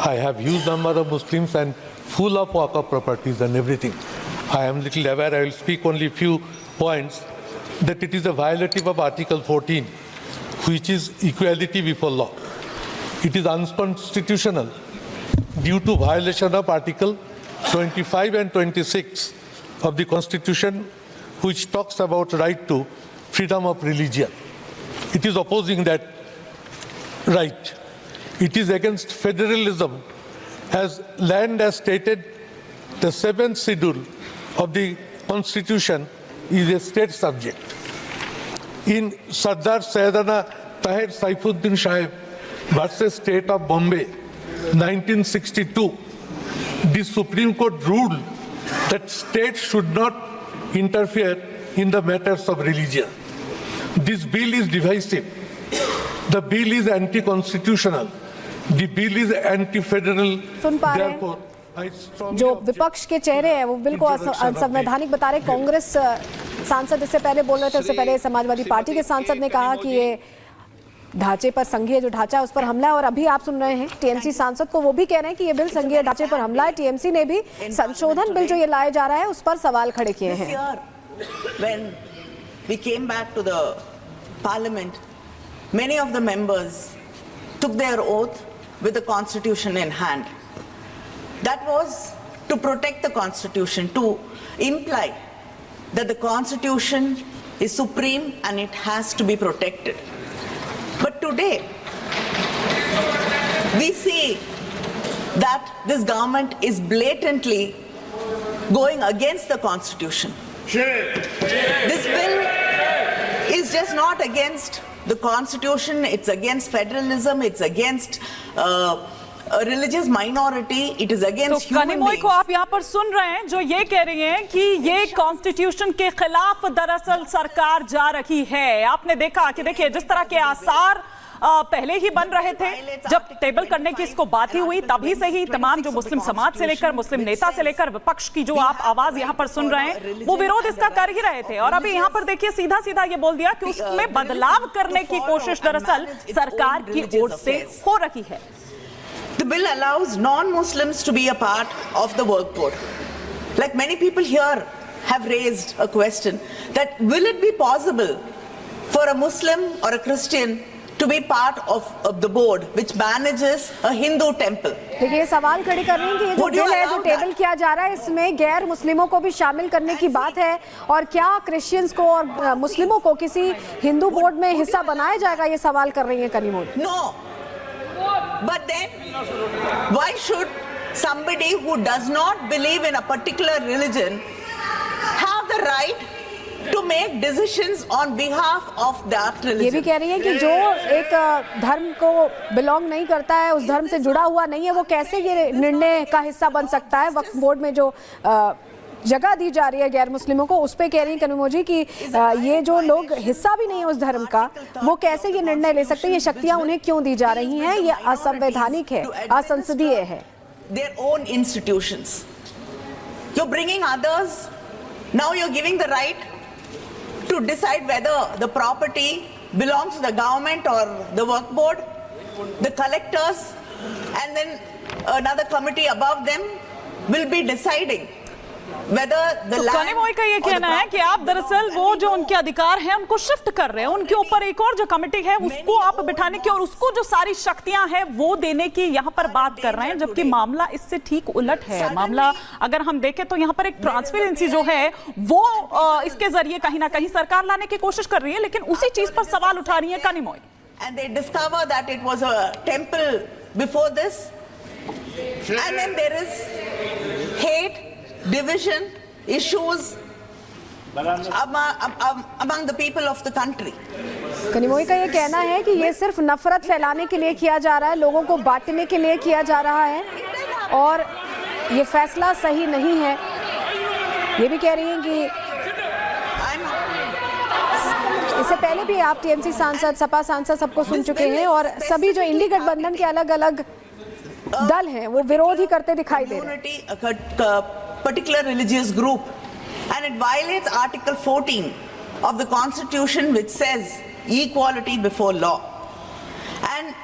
I have huge number of Muslims and full of Waqf properties and everything. I am little aware, I will speak only few points, that it is a violative of Article 14, which is equality before law. It is unconstitutional due to violation of Article 25 and 26 of the Constitution, which talks about right to freedom of religion. It is opposing that right. It is against federalism, as land as stated, the 7th schedule of the Constitution is a state subject. In Sardar Sayyidina Tahir Saifuddin Shahib versus State of Bombay, 1962, the Supreme Court ruled that states should not interfere in the matters of religion. This bill is divisive. The bill is anti-constitutional. The bill is anti-federal. Therefore, जो विपक्ष के चेहरे हैं वो bill को असंवैधानिक बता रहे। कांग्रेस सांसद इससे पहले बोल रहे थे, उससे पहले समाजवादी पार्टी के सांसद ने कहा कि ये ढांचे पर, संघीय जो ढांचा है उस पर हमला है। और अभी आप सुन रहे हैं टीएमसी सांसद को, वो भी कह रहे हैं कि ये बिल संघीय ढांचे पर हमला है। टीएमसी ने भी संशोधन बिल जो ये लाया जा रहा है उस पर सवाल खड़े किए हैं। When we came back to the parliament, many of the members took their oath with the constitution in hand. That was to protect the constitution, to imply that the constitution is supreme and it has to be protected. But today, we see that this government is blatantly going against the constitution. This bill is just not against the constitution, it's against federalism, it's against a religious minority, it is against human beings. Kanimozhi को आप यहाँ पर सुन रहे हैं जो ये कह रही हैं कि ये कॉन्स्टिट्यूशन के खिलाफ दरअसल सरकार जा रही है। आपने देखा कि देखिए जिस तरह के आसार पहले ही बन रहे थे, जब टेबल करने की इसको बात ही हुई तभी से ही तमाम जो मुस्लिम समाज से लेकर, मुस्लिम नेता से लेकर विपक्ष की जो आप आवाज यहाँ पर सुन रहे हैं वो विरोध इसका कर ही रहे थे। और अभी यहाँ पर देखिए सीधा सीधा ये बोल दिया कि उसमें बदलाव करने की कोशिश दरअसल सरकार की ओर से हो रही है। The bill allows non-Muslims to be a part of the work board. Like many people here have raised a question that will it be possible for a Muslim or a Christian to be part of the board which manages a Hindu temple? देखिए ये सवाल खड़े कर रहे हैं कि ये जो बिल है जो टेबल किया जा रहा है इसमें गैर मुस्लिमों को भी शामिल करने की बात है, और क्या क्रिश्चियंस को और मुस्लिमों को किसी हिंदू बोर्ड में हिस्सा बनाया जाएगा, ये सवाल कर रही है Kanimozhi. No. But then, why should somebody who does not believe in a particular religion have the right to make decisions on behalf of that religion? ये भी कह रही है कि जो एक धर्म को बिलोंग नहीं करता है, उस धर्म से जुड़ा हुआ नहीं है, वो कैसे ये निर्णय का हिस्सा बन सकता है। वक्फ बोर्ड में जो जगह दी जा रही है गैर मुस्लिमों को, उस पे कह रही है कनिमोई जी कि ये जो लोग हिस्सा भी नहीं है उस धर्म का, वो कैसे ये निर्णय ले सकते हैं, ये शक्तियां उन्हें क्यों दी जा रही हैं, ये असंवैधानिक है, असंसदीय है। Their own institutions. You're bringing others, now you're giving the right to decide whether the property belongs to the government or the work board, the collectors, and then another committee above them will be deciding whether the land. Kanimozhi का ये कहना है कि आप दरअसल वो जो उनके अधिकार हैं उनको शिफ्ट कर रहे हैं, उनके ऊपर एक और जो कमेटी है उसको आप बिठाने की और उसको जो सारी शक्तियां हैं वो देने की यहाँ पर बात कर रहे हैं, जबकि मामला इससे ठीक उलट है। मामला अगर हम देखें तो यहाँ पर एक ट्रांसपेरेंसी जो है वो इसके जरिए कहीं ना कहीं सरकार लाने की कोशिश कर रही है, लेकिन उसी चीज पर सवाल उठा रही है Kanimozhi. And they discover that it was a temple before this, and then there is hate, division, issues among the people of the country. Kanimozhi का ये कहना है कि ये सिर्फ नफरत फैलाने के लिए किया जा रहा है, लोगों को बांटने के लिए किया जा रहा है और ये फैसला सही नहीं है। ये भी कह रही हैं कि इससे पहले भी आप टीएमसी सांसद, सपा सांसद सबको सुन चुके हैं और सभी जो इंडी गठबंधन के अलग अलग दल हैं वो विरोध ही करते दिखाई दे रहे हैं। Particular religious group, and it violates Article 14 of the Constitution, which says equality before law. And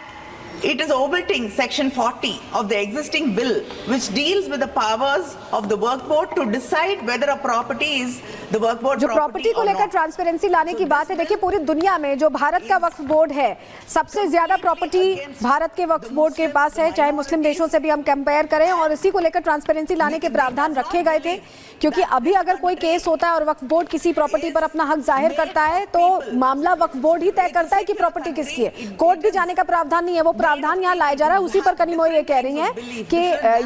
it is omitting section 40 of the existing bill, which deals with the powers of the work board to decide whether a property is the work board जो property property को or लेकर not. Transparency लाने की बात है, देखिए पूरी दुनिया में जो भारत का वक्फ बोर्ड है, सबसे ज्यादा प्रॉपर्टी भारत के वक्फ बोर्ड के पास है, चाहे मुस्लिम देशों से भी हम कंपेयर करें, और इसी को लेकर ट्रांसपेरेंसी लाने के प्रावधान रखे गए थे, क्योंकि अभी अगर कोई केस होता है और वक्फ बोर्ड किसी प्रॉपर्टी पर अपना हक जाहिर करता है तो मामला वक्फ बोर्ड ही तय करता है कि प्रॉपर्टी किसकी है, कोर्ट भी जाने का प्रावधान नहीं है। वो प्रावधान यहाँ लाया जा रहा है, उसी पर कनीमोई ये कह रही हैं कि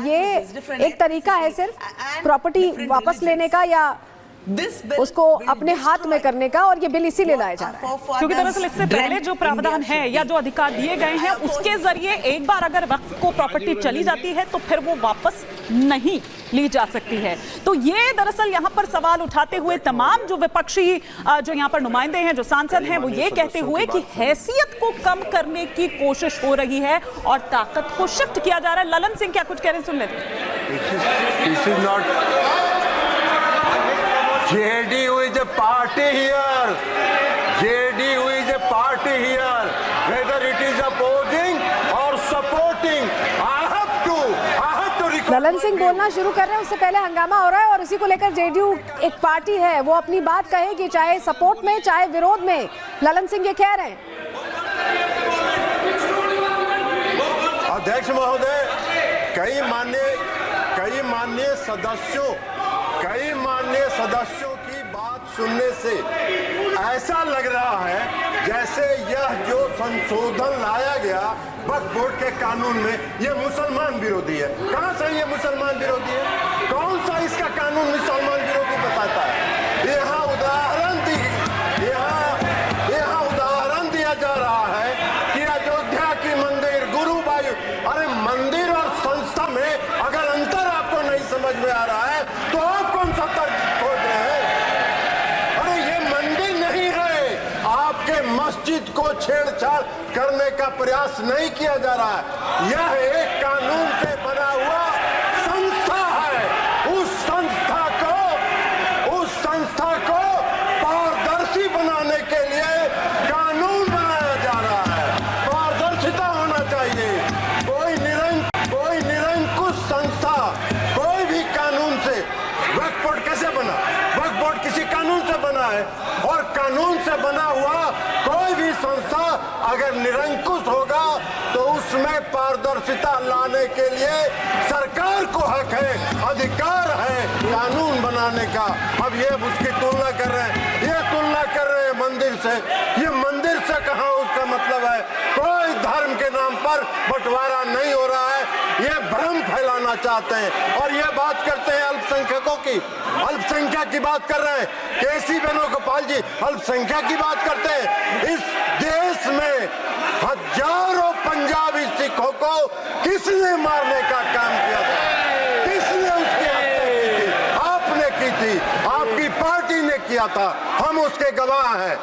ये एक तरीका है सिर्फ प्रॉपर्टी वापस लेने का या उसको अपने हाथ में करने का, और ये बिल इसीलिए लाया जा रहा है क्योंकि दरअसल इससे पहले जो प्रावधान है या जो अधिकार दिए गए हैं उसके जरिए एक बार अगर वक्फ को प्रॉपर्टी चली जाती है तो फिर वो वापस नहीं ली जा सकती है। तो ये दरअसल यहाँ पर सवाल उठाते हुए तमाम जो विपक्षी जो यहाँ पर नुमाइंदे हैं, जो सांसद हैं, वो ये कहते हुए कि हैसियत को कम करने की कोशिश हो रही है और ताकत को शिफ्ट किया जा रहा है। ललन सिंह क्या कुछ कह रहे हैं, सुन लेते हैं। This is not JDU is a party here. JDU is a party here. Whether it is opposing or supporting, I have to record. Lalan Singh बोलना शुरू कर रहे हैं, उससे पहले हंगामा हो रहा है और इसी को लेकर जेडीयू एक पार्टी है, वो अपनी बात कहेगी चाहे सपोर्ट में चाहे विरोध में। ललन सिंह ये कह रहे हैं। अध्यक्ष महोदय, कई माननीय सदस्यों की बात सुनने से ऐसा लग रहा है जैसे यह जो संशोधन लाया गया वक्फ बोर्ड के कानून में, यह मुसलमान विरोधी है। कहां से ये मुसलमान विरोधी है? कौन सा इसका कानून मुसलमान विरोधी बताता है? यहाँ उदाहरण दिया जा रहा है कि अयोध्या की मंदिर गुरुबायू, अरे मंदिर और संस्था में अगर अंतर आपको नहीं समझ में आ रहा है तो आप कौन सा तर्क खोज रहे हैं? अरे ये मंदिर नहीं है, आपके मस्जिद को छेड़छाड़ करने का प्रयास नहीं किया जा रहा है। यह एक कानून से बना हुआ संस्था है। उस संस्था को पारदर्शी बनाने के लिए कानून बनाया जा रहा है। पारदर्शिता होना चाहिए। कोई निरंकुश संस्था कोई भी कानून से, वक्फ बोर्ड कैसे बना? वक्फ बोर्ड किसी कानून से बना है, और कानून से बना हुआ कोई भी संस्था अगर निरंकुश होगा तो उसमें पारदर्शिता लाने के लिए सरकार को हक है, अधिकार है कानून बनाने का। अब ये उसकी तुलना कर रहे हैं, मंदिर से। ये मंदिर से कहाँ उसका मतलब है? कोई धर्म के नाम पर बंटवारा नहीं हो रहा है, ये भ्रम फैलाना चाहते हैं। और ये बात करते हैं अल्पसंख्यकों की, अल्पसंख्यक की बात कर रहे हैं। केसी वेणुगोपाल जी अल्पसंख्यक की बात करते हैं। इस देश में हजारों पंजाबी सिखों को किसने मारने का काम किया था? किसने उसकी हत्या की थी? आपने की थी, आपकी पार्टी ने किया था। हम उसके गवाह हैं।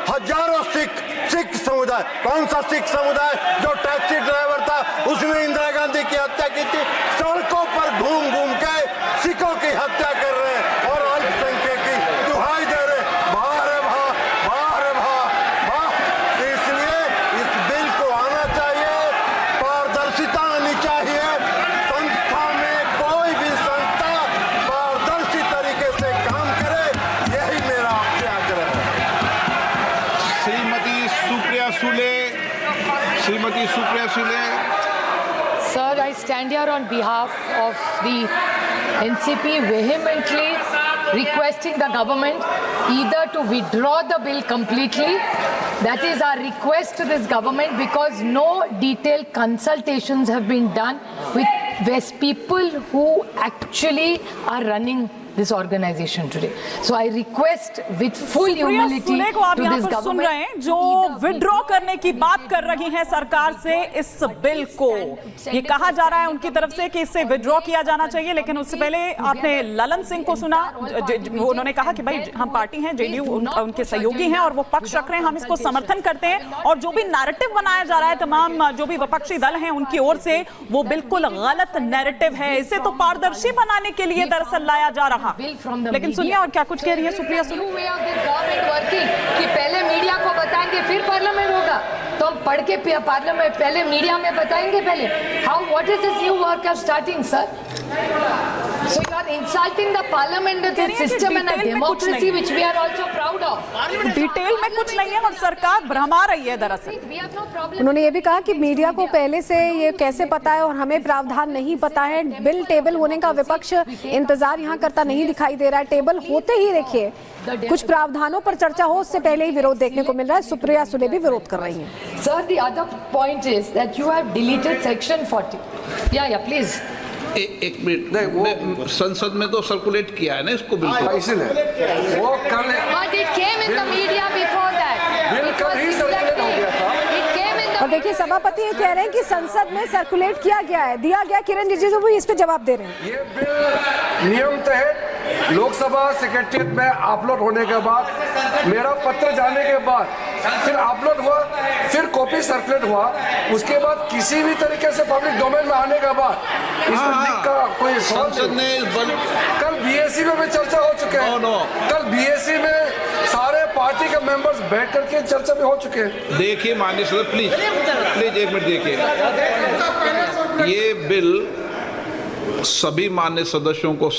हजारों सिख समुदाय, कौन सा सिख समुदाय जो टैक्सी ड्राइवर था उसने इंदिरा गांधी की हत्या की थी? सड़कों पर घूम के सिखों की हत्या कर रहे हैं और अल्पसंख्यक की दुहाई दे रहे। वाह रे वाह। इसलिए इस बिल को आना चाहिए, पारदर्शिता आनी चाहिए। संस्था में कोई भी संस्था पारदर्शी तरीके से काम करे, यही मेरा आपसे आग्रह है। Shrimati Supriya Sule. Sir, I stand here on behalf of the NCP vehemently requesting the government either to withdraw the bill completely. That is our request to this government, because no detailed consultations have been done with people who actually are running this organization today. So I request with full humility Sule को आप to यहाँ this पर सुन रहे हैं, government जो withdraw करने की बात कर रही हैं सरकार से इस बिल को। ये कहा जा रहा है उनकी तरफ से कि इसे विड्रॉ किया जाना चाहिए, लेकिन उससे पहले आपने ललन सिंह को सुना। उन्होंने कहा कि भाई हम पार्टी हैं, जेडीयू उनके सहयोगी हैं और वो पक्ष रख रहे हैं, हम इसको समर्थन करते हैं। और जो भी नैरेटिव बनाया जा रहा है तमाम जो भी विपक्षी दल हैं उनकी ओर से, वो बिल्कुल गलत नैरेटिव है। इसे तो पारदर्शी बनाने के लिए दरअसल लाया जा रहा हाँ। bill from the लेकिन media. सुनिए और क्या कुछ कह रही है Supriya It's a Sule. new way of this government working कि पहले मीडिया को बताएंगे फिर पार्लियामेंट होगा, तो हम पढ़ के पार्लियामेंट पहले मीडिया में बताएंगे पहले. How, what is this new work of starting, sir? So you are insulting the parliamentary system and a detail में कुछ democracy नहीं। which we are also proud of. Detail में कुछ नहीं है और सरकार भ्रमा रही है दरअसल। We have no problem. उन्होंने ये भी कहा कि मीडिया को पहले से ये कैसे पता है और हमें प्रावधान नहीं पता है। बिल टेबल होने का विपक्ष इंतजार यहाँ करता नहीं दिखाई दे रहा है। टेबल होते ही देखिए कुछ प्रावधानों पर चर्चा हो उससे पहले ही विरोध देखने को मिल रहा है। सुप्रिया सुले भी विरोध कर रही हैं। Sir, the other point is that you have deleted section 40. Yeah, please. एक मिनट नहीं, संसद में तो सर्कुलेट किया है ना इसको बिल्कुल। इसलिए वो कल But it came in the media before that. Bill It कल was ही सर्कुलेट हो गया था। It came in और the देखिए सभापति ये कह रहे हैं कि संसद में सर्कुलेट किया गया है, दिया गया। किरण रिजिजू भी इस पे जवाब दे रहे हैं। ये बिल नियम तहत लोकसभा सेक्रेटरीट में अपलोड होने के बाद, मेरा पत्र जाने के बाद फिर अपलोड हुआ, फिर कॉपी सर्कुलेट हुआ, उसके बाद किसी भी तरीके से पब्लिक डोमेन में आने के बाद इसमें लिख का कोई सवाल संसद नहीं। ने इस बल कल बीएससी में भी चर्चा हो चुके हैं। नो। कल बीएससी में सारे पार्टी के मेंबर्स बैठ करके चर्चा भी हो चुके हैं। देखिए माननीय सदस्य, प्लीज प्लीज एक मिनट देखिए, ये बिल सभी माननीय सदस्यों को